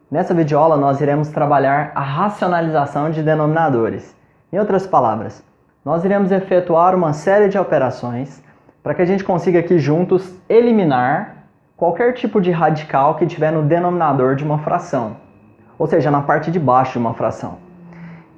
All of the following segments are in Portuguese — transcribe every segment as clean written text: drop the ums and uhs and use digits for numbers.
Nessa videoaula nós iremos trabalhar a racionalização de denominadores. Em outras palavras, nós iremos efetuar uma série de operações para que a gente consiga aqui juntos eliminar qualquer tipo de radical que tiver no denominador de uma fração, ou seja, na parte de baixo de uma fração.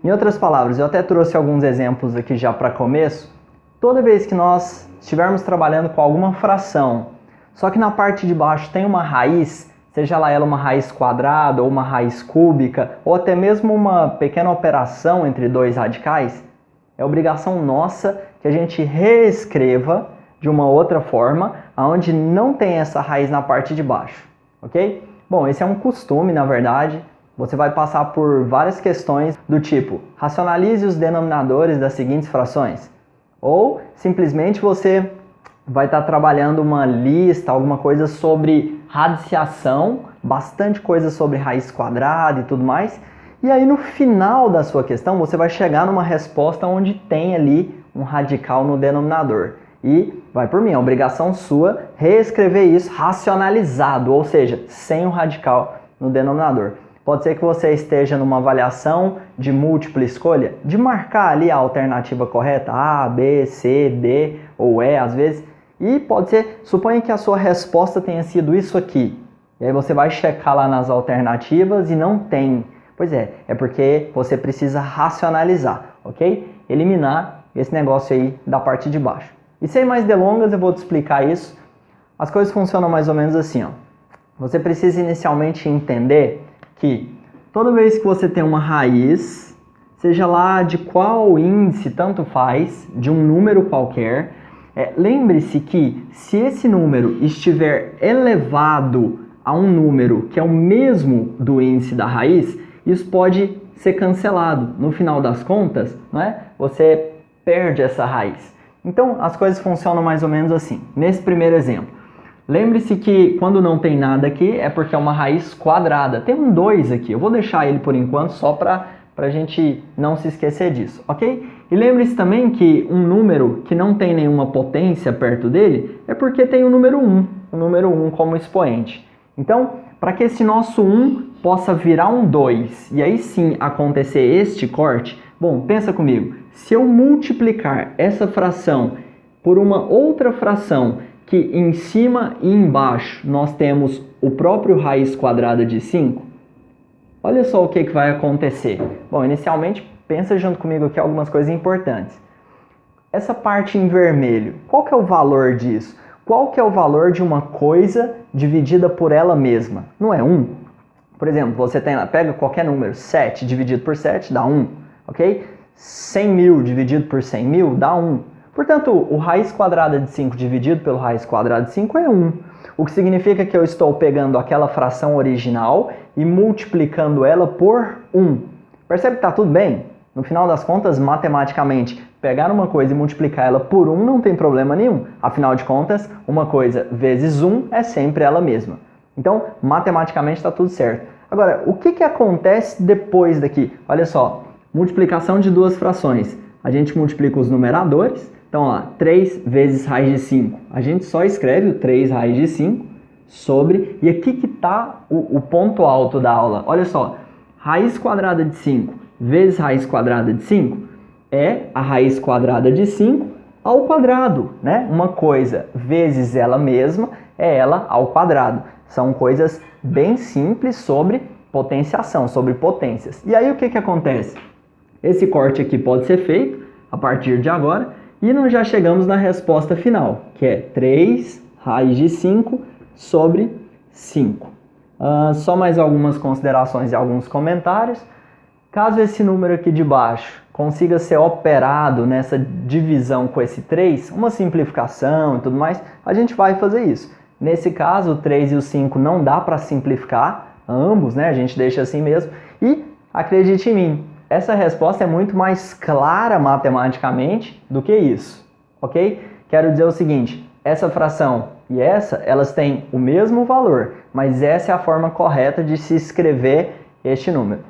Em outras palavras, eu até trouxe alguns exemplos aqui já para começo. Toda vez que nós estivermos trabalhando com alguma fração, só que na parte de baixo tem uma raiz, seja ela uma raiz quadrada ou uma raiz cúbica, ou até mesmo uma pequena operação entre dois radicais, é obrigação nossa que a gente reescreva de uma outra forma, onde não tem essa raiz na parte de baixo, ok? Bom, esse é um costume, na verdade. Você vai passar por várias questões do tipo, racionalize os denominadores das seguintes frações. Ou, simplesmente, você vai estar trabalhando uma lista, alguma coisa sobre radiciação, bastante coisa sobre raiz quadrada e tudo mais. E aí, no final da sua questão, você vai chegar numa resposta onde tem ali um radical no denominador. E vai por mim, é obrigação sua reescrever isso racionalizado, ou seja, sem o radical no denominador. Pode ser que você esteja numa avaliação de múltipla escolha, de marcar ali a alternativa correta, A, B, C, D ou E às vezes. E pode ser, suponha que a sua resposta tenha sido isso aqui. E aí você vai checar lá nas alternativas e não tem. Pois é porque você precisa racionalizar, ok? Eliminar esse negócio aí da parte de baixo. E sem mais delongas, eu vou te explicar isso. As coisas funcionam mais ou menos assim, ó. Você precisa inicialmente entender que toda vez que você tem uma raiz, seja lá de qual índice, tanto faz, de um número qualquer, lembre-se que se esse número estiver elevado a um número que é o mesmo do índice da raiz, isso pode ser cancelado. No final das contas, não é? Você perde essa raiz. Então, as coisas funcionam mais ou menos assim. Nesse primeiro exemplo, lembre-se que quando não tem nada aqui é porque é uma raiz quadrada. Tem um 2 aqui, eu vou deixar ele por enquanto só para a gente não se esquecer disso, ok? E lembre-se também que um número que não tem nenhuma potência perto dele é porque tem o número 1 como expoente. Então, para que esse nosso 1 possa virar um 2 e aí sim acontecer este corte, bom, pensa comigo, se eu multiplicar essa fração por uma outra fração que em cima e embaixo nós temos o próprio raiz quadrada de 5, olha só o que vai acontecer. Bom, inicialmente, pensa junto comigo aqui algumas coisas importantes. Essa parte em vermelho, qual que é o valor disso? Qual que é o valor de uma coisa dividida por ela mesma? Não é 1? Por exemplo, você pega qualquer número, 7 dividido por 7 dá 1, ok? 100 mil dividido por 100 mil dá 1. Portanto, o raiz quadrada de 5 dividido pelo raiz quadrada de 5 é 1. O que significa que eu estou pegando aquela fração original e multiplicando ela por 1. Percebe que está tudo bem? No final das contas, matematicamente, pegar uma coisa e multiplicar ela por 1 não tem problema nenhum. Afinal de contas, uma coisa vezes 1 é sempre ela mesma. Então, matematicamente está tudo certo. Agora, o que acontece depois daqui? Olha só, multiplicação de duas frações. A gente multiplica os numeradores. Então, ó, 3 vezes raiz de 5. A gente só escreve o 3 raiz de 5 sobre... E aqui que está o ponto alto da aula. Olha só, raiz quadrada de 5 vezes raiz quadrada de 5 é a raiz quadrada de 5 ao quadrado, né? Uma coisa vezes ela mesma é ela ao quadrado. São coisas bem simples sobre potenciação, sobre potências. E aí o que acontece? Esse corte aqui pode ser feito a partir de agora e nós já chegamos na resposta final, que é 3 raiz de 5 sobre 5. Só mais algumas considerações e alguns comentários. Caso esse número aqui de baixo consiga ser operado nessa divisão com esse 3, uma simplificação e tudo mais, a gente vai fazer isso. Nesse caso, o 3 e o 5 não dá para simplificar, ambos, né? A gente deixa assim mesmo. E acredite em mim, essa resposta é muito mais clara matematicamente do que isso, ok? Quero dizer o seguinte, essa fração e essa, elas têm o mesmo valor, mas essa é a forma correta de se escrever este número.